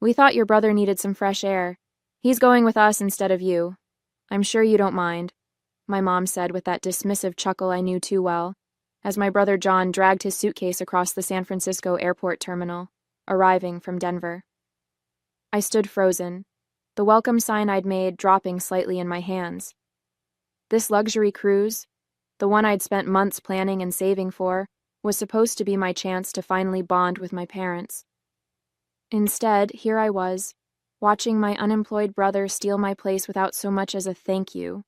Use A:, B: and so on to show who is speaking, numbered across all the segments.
A: We thought your brother needed some fresh air. He's going with us instead of you. I'm sure you don't mind," my mom said with that dismissive chuckle I knew too well, as my brother John dragged his suitcase across the San Francisco airport terminal, arriving from Denver. I stood frozen, the welcome sign I'd made dropping slightly in my hands. This luxury cruise, the one I'd spent months planning and saving for, was supposed to be my chance to finally bond with my parents. Instead, here I was, watching my unemployed brother steal my place without so much as a thank you.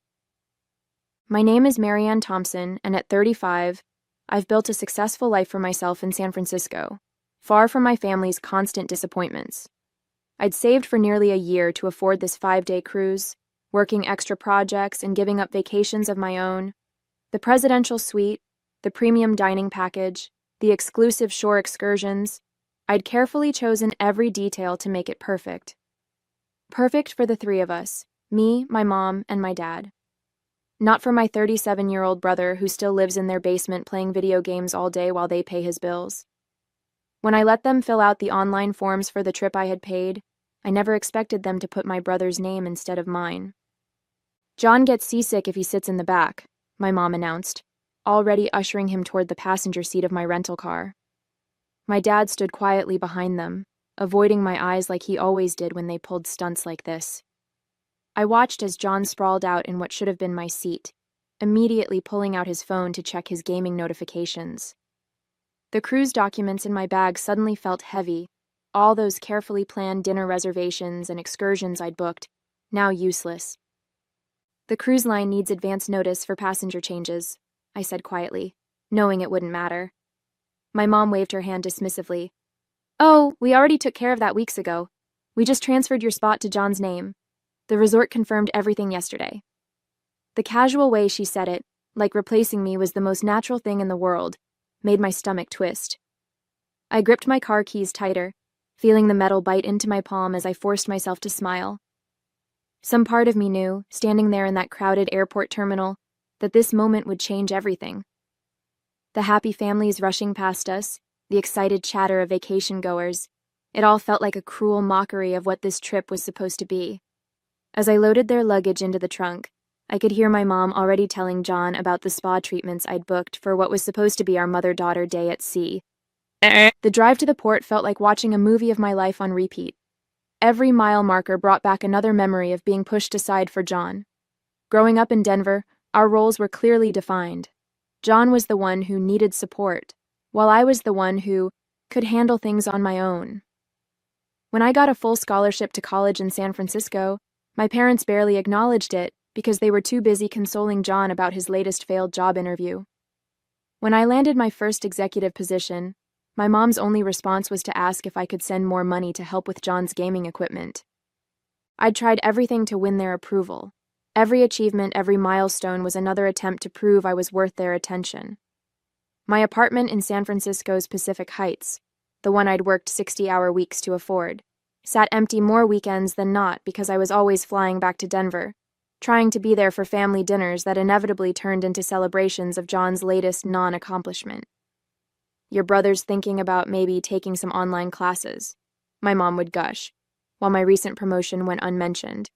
A: My name is Marianne Thompson, and at 35, I've built a successful life for myself in San Francisco, far from my family's constant disappointments. I'd saved for nearly a year to afford this 5-day cruise, working extra projects and giving up vacations of my own. The presidential suite, the premium dining package, the exclusive shore excursions. I'd carefully chosen every detail to make it perfect. Perfect for the three of us, me, my mom, and my dad. Not for my 37-year-old brother who still lives in their basement playing video games all day while they pay his bills. When I let them fill out the online forms for the trip I had paid, I never expected them to put my brother's name instead of mine. "John gets seasick if he sits in the back," my mom announced, already ushering him toward the passenger seat of my rental car. My dad stood quietly behind them, avoiding my eyes like he always did when they pulled stunts like this. I watched as John sprawled out in what should have been my seat, immediately pulling out his phone to check his gaming notifications. The cruise documents in my bag suddenly felt heavy, all those carefully planned dinner reservations and excursions I'd booked, now useless. "The cruise line needs advance notice for passenger changes," I said quietly, knowing it wouldn't matter. My mom waved her hand dismissively. "Oh, we already took care of that weeks ago. We just transferred your spot to John's name. The resort confirmed everything yesterday." The casual way she said it, like replacing me was the most natural thing in the world, made my stomach twist. I gripped my car keys tighter, feeling the metal bite into my palm as I forced myself to smile. Some part of me knew, standing there in that crowded airport terminal, that this moment would change everything. The happy families rushing past us, the excited chatter of vacation goers, it all felt like a cruel mockery of what this trip was supposed to be. As I loaded their luggage into the trunk, I could hear my mom already telling John about the spa treatments I'd booked for what was supposed to be our mother-daughter day at sea. The drive to the port felt like watching a movie of my life on repeat. Every mile marker brought back another memory of being pushed aside for John. Growing up in Denver, our roles were clearly defined. John was the one who needed support, while I was the one who could handle things on my own. When I got a full scholarship to college in San Francisco, my parents barely acknowledged it because they were too busy consoling John about his latest failed job interview. When I landed my first executive position, my mom's only response was to ask if I could send more money to help with John's gaming equipment. I'd tried everything to win their approval. Every achievement, every milestone was another attempt to prove I was worth their attention. My apartment in San Francisco's Pacific Heights, the one I'd worked 60-hour weeks to afford, sat empty more weekends than not because I was always flying back to Denver, trying to be there for family dinners that inevitably turned into celebrations of John's latest non-accomplishment. "Your brother's thinking about maybe taking some online classes," my mom would gush, while my recent promotion went unmentioned.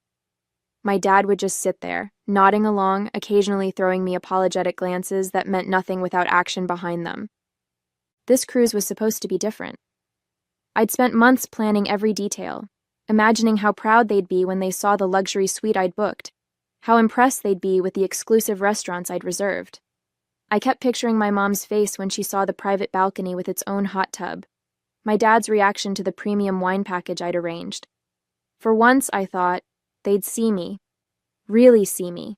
A: My dad would just sit there, nodding along, occasionally throwing me apologetic glances that meant nothing without action behind them. This cruise was supposed to be different. I'd spent months planning every detail, imagining how proud they'd be when they saw the luxury suite I'd booked, how impressed they'd be with the exclusive restaurants I'd reserved. I kept picturing my mom's face when she saw the private balcony with its own hot tub, my dad's reaction to the premium wine package I'd arranged. For once, I thought, they'd see me, really see me,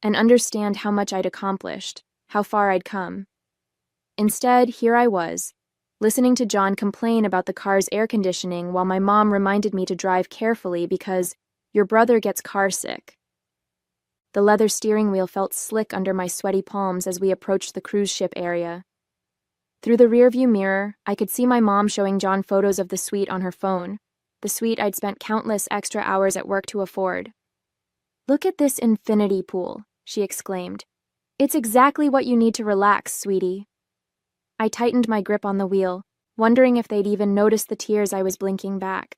A: and understand how much I'd accomplished, how far I'd come. Instead, here I was, listening to John complain about the car's air conditioning while my mom reminded me to drive carefully because your brother gets car sick. The leather steering wheel felt slick under my sweaty palms as we approached the cruise ship area. Through the rearview mirror, I could see my mom showing John photos of the suite on her phone, the suite I'd spent countless extra hours at work to afford. "Look at this infinity pool," she exclaimed. "It's exactly what you need to relax, sweetie." I tightened my grip on the wheel, wondering if they'd even notice the tears I was blinking back.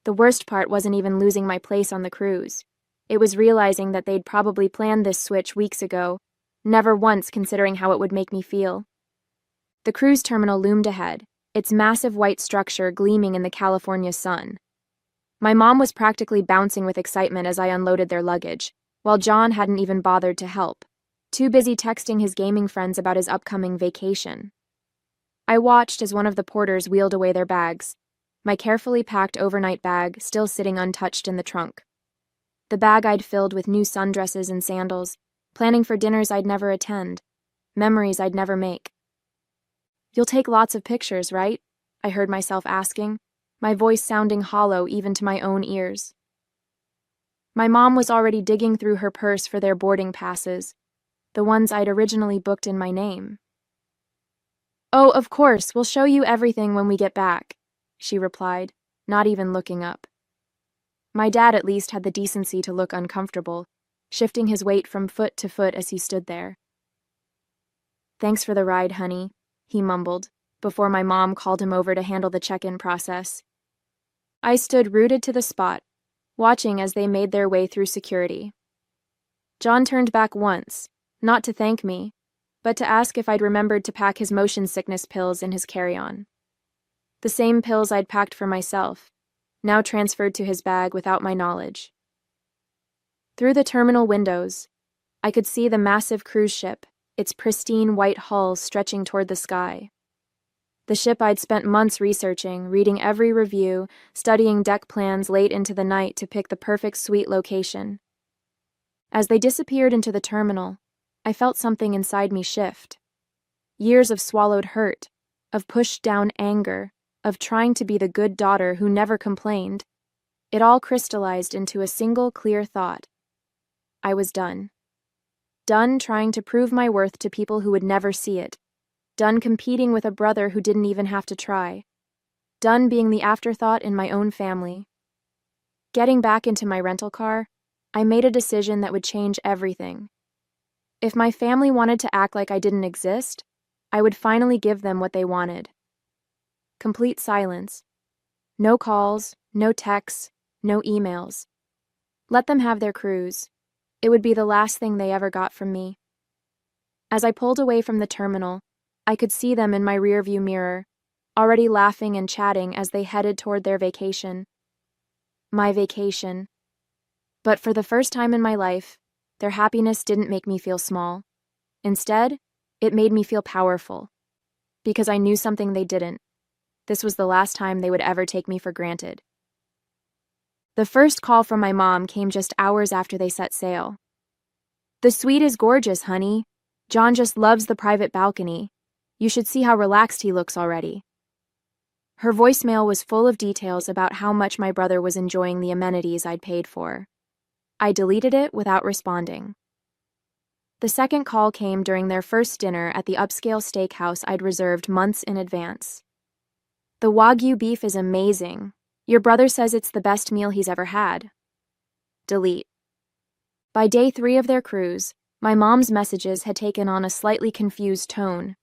A: The worst part wasn't even losing my place on the cruise. It was realizing that they'd probably planned this switch weeks ago, never once considering how it would make me feel. The cruise terminal loomed ahead, its massive white structure gleaming in the California sun. My mom was practically bouncing with excitement as I unloaded their luggage, while John hadn't even bothered to help, too busy texting his gaming friends about his upcoming vacation. I watched as one of the porters wheeled away their bags, my carefully packed overnight bag still sitting untouched in the trunk. The bag I'd filled with new sundresses and sandals, planning for dinners I'd never attend, memories I'd never make. "You'll take lots of pictures, right?" I heard myself asking, my voice sounding hollow even to my own ears. My mom was already digging through her purse for their boarding passes, the ones I'd originally booked in my name. "Oh, of course, we'll show you everything when we get back," she replied, not even looking up. My dad at least had the decency to look uncomfortable, shifting his weight from foot to foot as he stood there. "Thanks for the ride, honey," he mumbled, before my mom called him over to handle the check-in process. I stood rooted to the spot, watching as they made their way through security. John turned back once, not to thank me, but to ask if I'd remembered to pack his motion sickness pills in his carry-on. The same pills I'd packed for myself, now transferred to his bag without my knowledge. Through the terminal windows, I could see the massive cruise ship, its pristine white hull stretching toward the sky. The ship I'd spent months researching, reading every review, studying deck plans late into the night to pick the perfect suite location. As they disappeared into the terminal, I felt something inside me shift. Years of swallowed hurt, of pushed-down anger, of trying to be the good daughter who never complained. It all crystallized into a single clear thought. I was done. Done trying to prove my worth to people who would never see it. Done competing with a brother who didn't even have to try. Done being the afterthought in my own family. Getting back into my rental car, I made a decision that would change everything. If my family wanted to act like I didn't exist, I would finally give them what they wanted. Complete silence. No calls, no texts, no emails. Let them have their cruise. It would be the last thing they ever got from me. As I pulled away from the terminal, I could see them in my rearview mirror, already laughing and chatting as they headed toward their vacation. My vacation. But for the first time in my life, their happiness didn't make me feel small. Instead, it made me feel powerful. Because I knew something they didn't. This was the last time they would ever take me for granted. The first call from my mom came just hours after they set sail. "The suite is gorgeous, honey. John just loves the private balcony. You should see how relaxed he looks already." Her voicemail was full of details about how much my brother was enjoying the amenities I'd paid for. I deleted it without responding. The second call came during their first dinner at the upscale steakhouse I'd reserved months in advance. "The Wagyu beef is amazing. Your brother says it's the best meal he's ever had." Delete. By day 3 of their cruise, my mom's messages had taken on a slightly confused tone.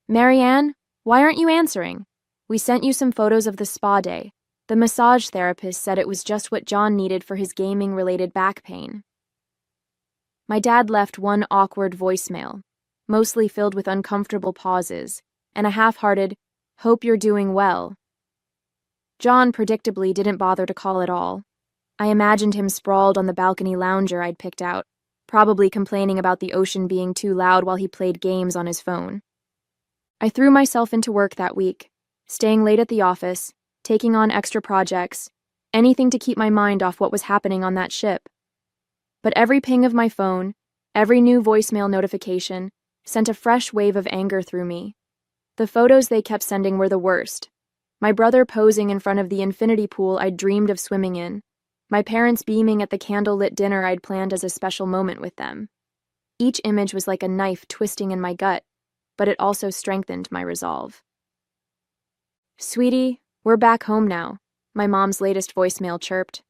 A: "Marianne, why aren't you answering? We sent you some photos of the spa day. The massage therapist said it was just what John needed for his gaming-related back pain." My dad left one awkward voicemail, mostly filled with uncomfortable pauses, and a half-hearted, "Hope you're doing well." John predictably didn't bother to call at all. I imagined him sprawled on the balcony lounger I'd picked out, probably complaining about the ocean being too loud while he played games on his phone. I threw myself into work that week, staying late at the office, taking on extra projects, anything to keep my mind off what was happening on that ship. But every ping of my phone, every new voicemail notification, sent a fresh wave of anger through me. The photos they kept sending were the worst. My brother posing in front of the infinity pool I'd dreamed of swimming in. My parents beaming at the candlelit dinner I'd planned as a special moment with them. Each image was like a knife twisting in my gut, but it also strengthened my resolve. "Sweetie, we're back home now," my mom's latest voicemail chirped.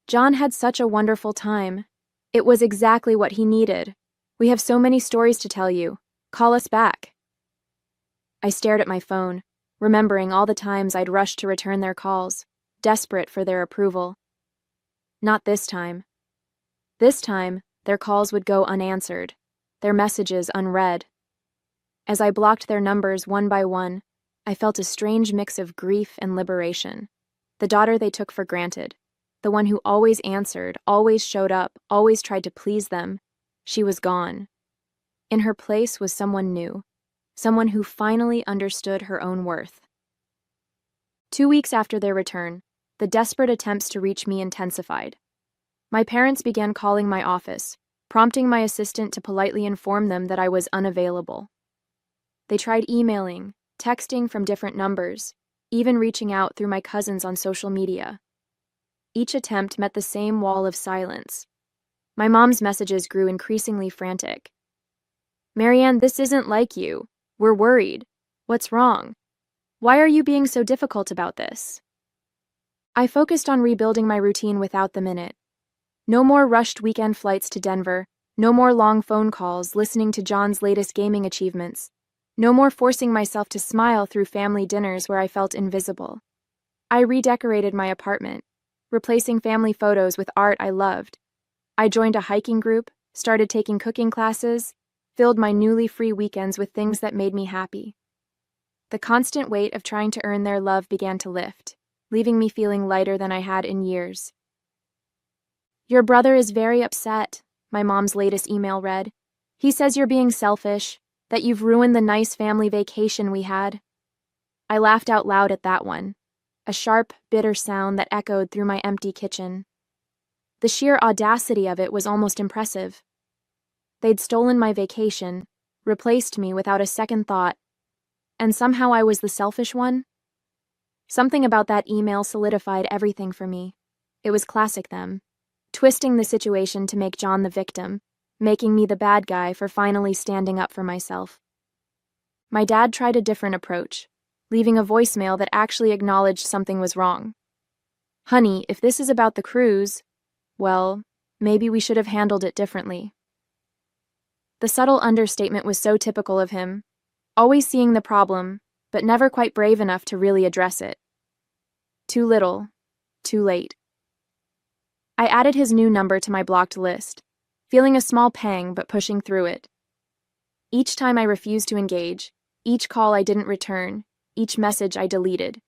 A: "John had such a wonderful time. It was exactly what he needed. We have so many stories to tell you. Call us back." I stared at my phone, remembering all the times I'd rushed to return their calls, desperate for their approval. Not this time. This time, their calls would go unanswered, their messages unread. As I blocked their numbers one by one, I felt a strange mix of grief and liberation. The daughter they took for granted, the one who always answered, always showed up, always tried to please them, she was gone. In her place was someone new, someone who finally understood her own worth. 2 weeks after their return, the desperate attempts to reach me intensified. My parents began calling my office, prompting my assistant to politely inform them that I was unavailable. They tried emailing, texting from different numbers, even reaching out through my cousins on social media. Each attempt met the same wall of silence. My mom's messages grew increasingly frantic. "Marianne, this isn't like you. We're worried. What's wrong? Why are you being so difficult about this?" I focused on rebuilding my routine without the minute. No more rushed weekend flights to Denver, no more long phone calls listening to John's latest gaming achievements, no more forcing myself to smile through family dinners where I felt invisible. I redecorated my apartment, replacing family photos with art I loved. I joined a hiking group, started taking cooking classes, filled my newly free weekends with things that made me happy. The constant weight of trying to earn their love began to lift, leaving me feeling lighter than I had in years. "Your brother is very upset," my mom's latest email read. "He says you're being selfish, that you've ruined the nice family vacation we had." I laughed out loud at that one, a sharp, bitter sound that echoed through my empty kitchen. The sheer audacity of it was almost impressive. They'd stolen my vacation, replaced me without a second thought, and somehow I was the selfish one? Something about that email solidified everything for me. It was classic them, twisting the situation to make John the victim, making me the bad guy for finally standing up for myself. My dad tried a different approach, leaving a voicemail that actually acknowledged something was wrong. "Honey, if this is about the cruise, well, maybe we should have handled it differently." The subtle understatement was so typical of him, always seeing the problem, but never quite brave enough to really address it. Too little, too late. I added his new number to my blocked list, feeling a small pang but pushing through it. Each time I refused to engage, each call I didn't return, each message I deleted,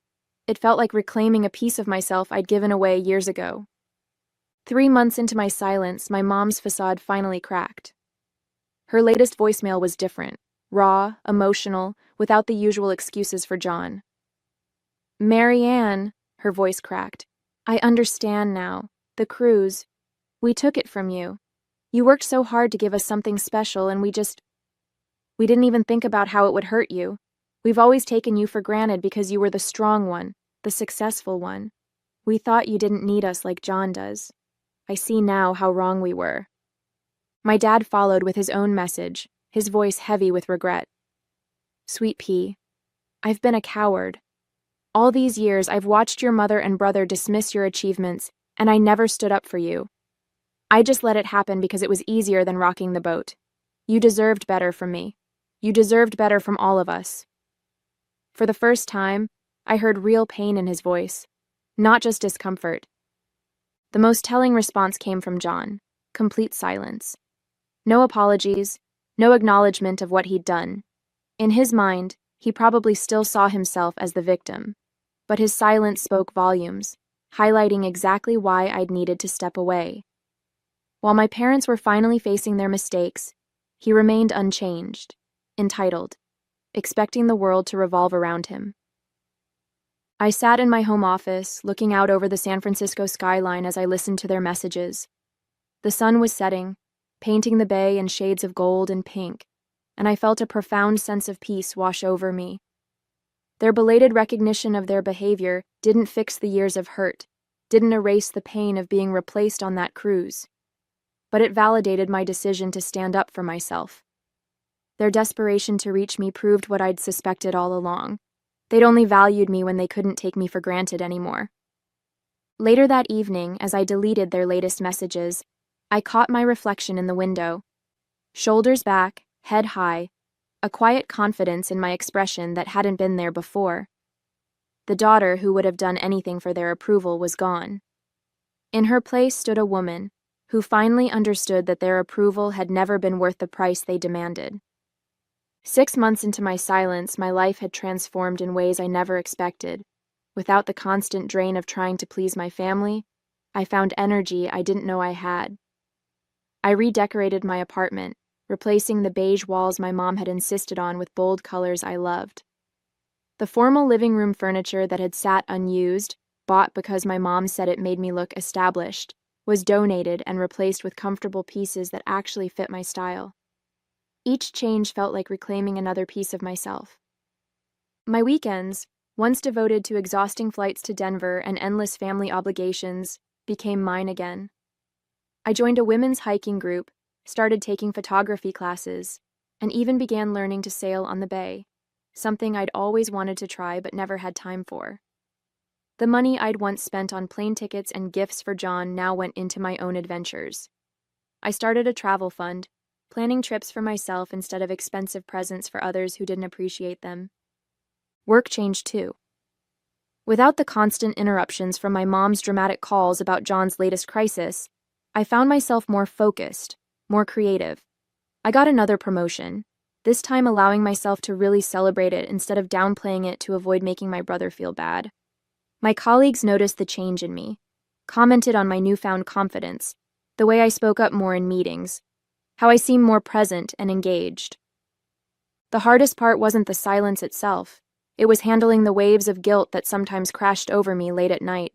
A: it felt like reclaiming a piece of myself I'd given away years ago. 3 months into my silence, my mom's facade finally cracked. Her latest voicemail was different, raw, emotional, without the usual excuses for John. "Marianne," her voice cracked, "I understand now. The cruise. We took it from you. You worked so hard to give us something special and we didn't even think about how it would hurt you. We've always taken you for granted because you were the strong one, the successful one. We thought you didn't need us like John does. I see now how wrong we were." My dad followed with his own message, his voice heavy with regret. "Sweet pea, I've been a coward. All these years I've watched your mother and brother dismiss your achievements, and I never stood up for you. I just let it happen because it was easier than rocking the boat. You deserved better from me. You deserved better from all of us." For the first time, I heard real pain in his voice, not just discomfort. The most telling response came from John, complete silence. No apologies, no acknowledgement of what he'd done. In his mind, he probably still saw himself as the victim, but his silence spoke volumes, highlighting exactly why I'd needed to step away. While my parents were finally facing their mistakes, he remained unchanged, entitled, expecting the world to revolve around him. I sat in my home office, looking out over the San Francisco skyline as I listened to their messages. The sun was setting, painting the bay in shades of gold and pink, and I felt a profound sense of peace wash over me. Their belated recognition of their behavior didn't fix the years of hurt, didn't erase the pain of being replaced on that cruise, but it validated my decision to stand up for myself. Their desperation to reach me proved what I'd suspected all along. They'd only valued me when they couldn't take me for granted anymore. Later that evening, as I deleted their latest messages, I caught my reflection in the window. Shoulders back, head high, a quiet confidence in my expression that hadn't been there before. The daughter, who would have done anything for their approval, was gone. In her place stood a woman who finally understood that their approval had never been worth the price they demanded. 6 months into my silence, my life had transformed in ways I never expected. Without the constant drain of trying to please my family, I found energy I didn't know I had. I redecorated my apartment, replacing the beige walls my mom had insisted on with bold colors I loved. The formal living room furniture that had sat unused, bought because my mom said it made me look established, was donated and replaced with comfortable pieces that actually fit my style. Each change felt like reclaiming another piece of myself. My weekends, once devoted to exhausting flights to Denver and endless family obligations, became mine again. I joined a women's hiking group, started taking photography classes, and even began learning to sail on the bay, something I'd always wanted to try but never had time for. The money I'd once spent on plane tickets and gifts for John now went into my own adventures. I started a travel fund, planning trips for myself instead of expensive presents for others who didn't appreciate them. Work changed too. Without the constant interruptions from my mom's dramatic calls about John's latest crisis, I found myself more focused, more creative. I got another promotion, this time allowing myself to really celebrate it instead of downplaying it to avoid making my brother feel bad. My colleagues noticed the change in me, commented on my newfound confidence, the way I spoke up more in meetings, how I seemed more present and engaged. The hardest part wasn't the silence itself. It was handling the waves of guilt that sometimes crashed over me late at night.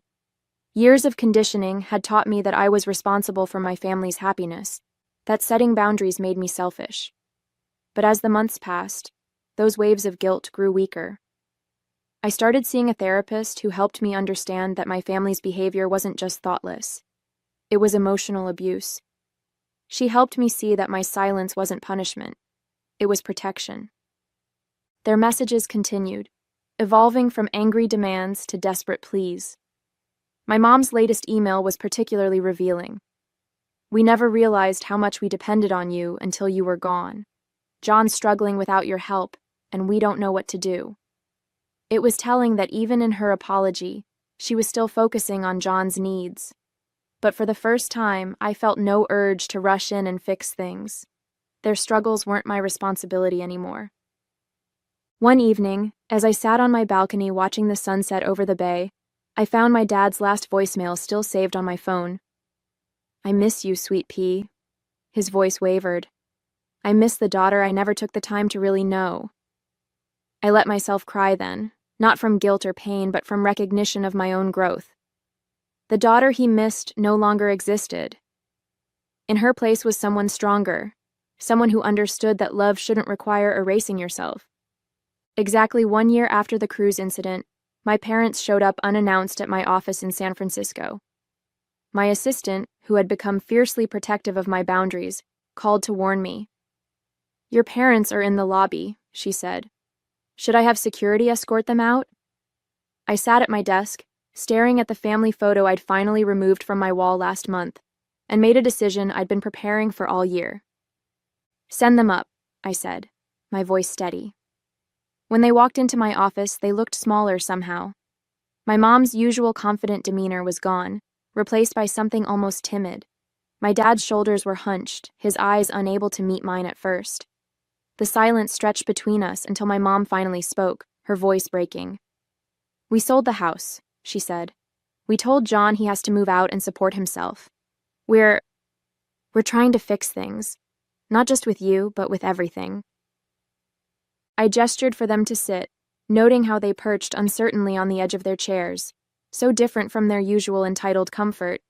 A: Years of conditioning had taught me that I was responsible for my family's happiness, that setting boundaries made me selfish. But as the months passed, those waves of guilt grew weaker. I started seeing a therapist who helped me understand that my family's behavior wasn't just thoughtless. It was emotional abuse. She helped me see that my silence wasn't punishment. It was protection. Their messages continued, evolving from angry demands to desperate pleas. My mom's latest email was particularly revealing. "We never realized how much we depended on you until you were gone. John's struggling without your help, and we don't know what to do." It was telling that even in her apology, she was still focusing on John's needs. But for the first time, I felt no urge to rush in and fix things. Their struggles weren't my responsibility anymore. One evening, as I sat on my balcony watching the sunset over the bay, I found my dad's last voicemail still saved on my phone. "I miss you, sweet pea." His voice wavered. "I miss the daughter I never took the time to really know." I let myself cry then, not from guilt or pain, but from recognition of my own growth. The daughter he missed no longer existed. In her place was someone stronger, someone who understood that love shouldn't require erasing yourself. Exactly 1 year after the cruise incident, my parents showed up unannounced at my office in San Francisco. My assistant, who had become fiercely protective of my boundaries, called to warn me. "Your parents are in the lobby," she said. "Should I have security escort them out?" I sat at my desk, staring at the family photo I'd finally removed from my wall last month, and made a decision I'd been preparing for all year. "Send them up," I said, my voice steady. When they walked into my office, they looked smaller somehow. My mom's usual confident demeanor was gone, replaced by something almost timid. My dad's shoulders were hunched, his eyes unable to meet mine at first. The silence stretched between us until my mom finally spoke, her voice breaking. "We sold the house," she said. "We told John he has to move out and support himself. We're trying to fix things, not just with you, but with everything." I gestured for them to sit, noting how they perched uncertainly on the edge of their chairs, so different from their usual entitled comfort.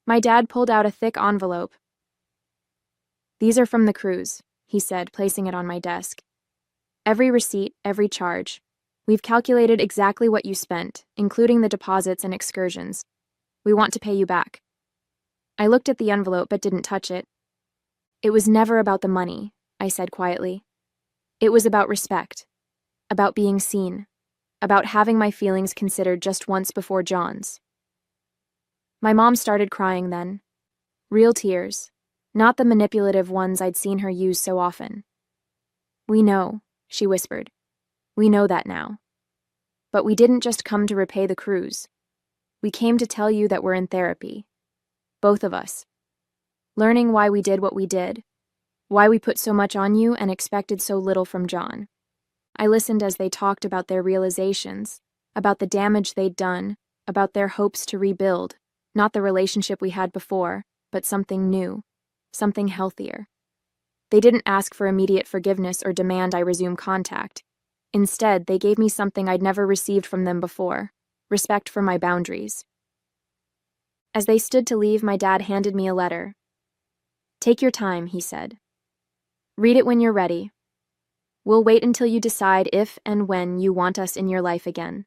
A: My dad pulled out a thick envelope. "These are from the cruise," he said, placing it on my desk. "Every receipt, every charge. We've calculated exactly what you spent, including the deposits and excursions. We want to pay you back." I looked at the envelope but didn't touch it. "It was never about the money," I said quietly. "It was about respect, about being seen, about having my feelings considered just once before John's." My mom started crying then. Real tears, not the manipulative ones I'd seen her use so often. "We know," she whispered. "We know that now. But we didn't just come to repay the cruise. We came to tell you that we're in therapy. Both of us. Learning why we did what we did. Why we put so much on you and expected so little from John. I listened as they talked about their realizations, about the damage they'd done, about their hopes to rebuild, not the relationship we had before, but something new, something healthier. They didn't ask for immediate forgiveness or demand I resume contact. Instead, they gave me something I'd never received from them before, respect for my boundaries. As they stood to leave, my dad handed me a letter. "Take your time," he said. "Read it when you're ready. We'll wait until you decide if and when you want us in your life again."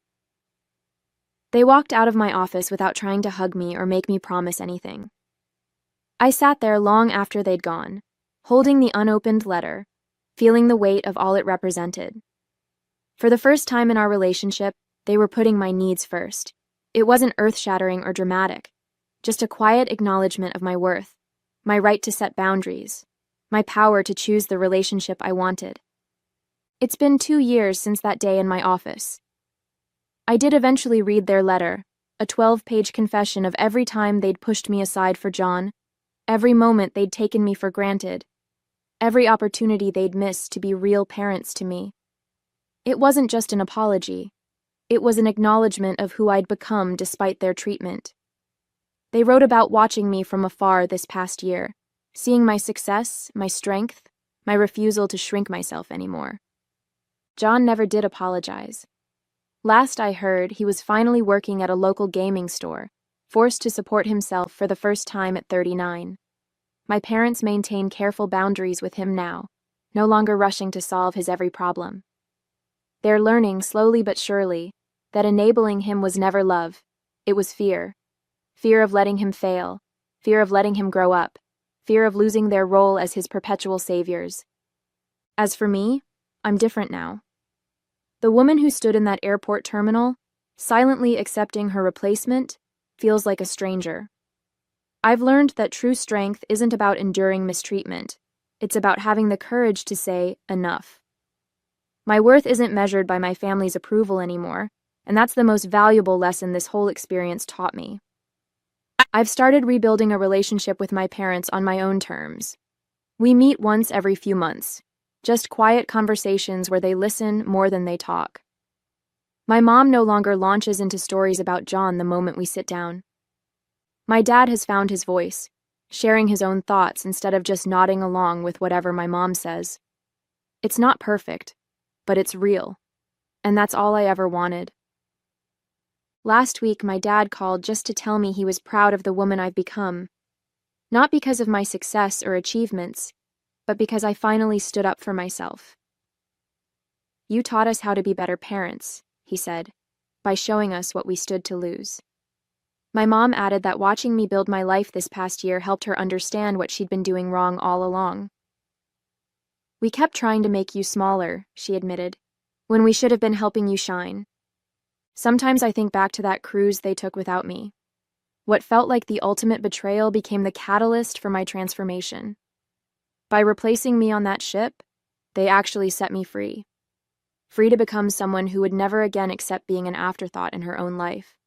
A: They walked out of my office without trying to hug me or make me promise anything. I sat there long after they'd gone, holding the unopened letter, feeling the weight of all it represented. For the first time in our relationship, they were putting my needs first. It wasn't earth-shattering or dramatic, just a quiet acknowledgement of my worth, my right to set boundaries, my power to choose the relationship I wanted. It's been 2 years since that day in my office. I did eventually read their letter, a 12-page confession of every time they'd pushed me aside for John, every moment they'd taken me for granted, every opportunity they'd missed to be real parents to me. It wasn't just an apology. It was an acknowledgement of who I'd become despite their treatment. They wrote about watching me from afar this past year, seeing my success, my strength, my refusal to shrink myself anymore. John never did apologize. Last I heard, he was finally working at a local gaming store, forced to support himself for the first time at 39. My parents maintain careful boundaries with him now, no longer rushing to solve his every problem. They're learning, slowly but surely, that enabling him was never love. It was fear. Fear of letting him fail, fear of letting him grow up, fear of losing their role as his perpetual saviors. As for me, I'm different now. The woman who stood in that airport terminal, silently accepting her replacement, feels like a stranger. I've learned that true strength isn't about enduring mistreatment. It's about having the courage to say, enough. My worth isn't measured by my family's approval anymore, and that's the most valuable lesson this whole experience taught me. I've started rebuilding a relationship with my parents on my own terms. We meet once every few months, just quiet conversations where they listen more than they talk. My mom no longer launches into stories about John the moment we sit down. My dad has found his voice, sharing his own thoughts instead of just nodding along with whatever my mom says. It's not perfect, but it's real, and that's all I ever wanted. Last week, my dad called just to tell me he was proud of the woman I've become. Not because of my success or achievements, but because I finally stood up for myself. "You taught us how to be better parents," he said, by showing us what we stood to lose. My mom added that watching me build my life this past year helped her understand what she'd been doing wrong all along. "We kept trying to make you smaller," she admitted, "when we should have been helping you shine. Sometimes I think back to that cruise they took without me. What felt like the ultimate betrayal became the catalyst for my transformation. By replacing me on that ship, they actually set me free. Free to become someone who would never again accept being an afterthought in her own life.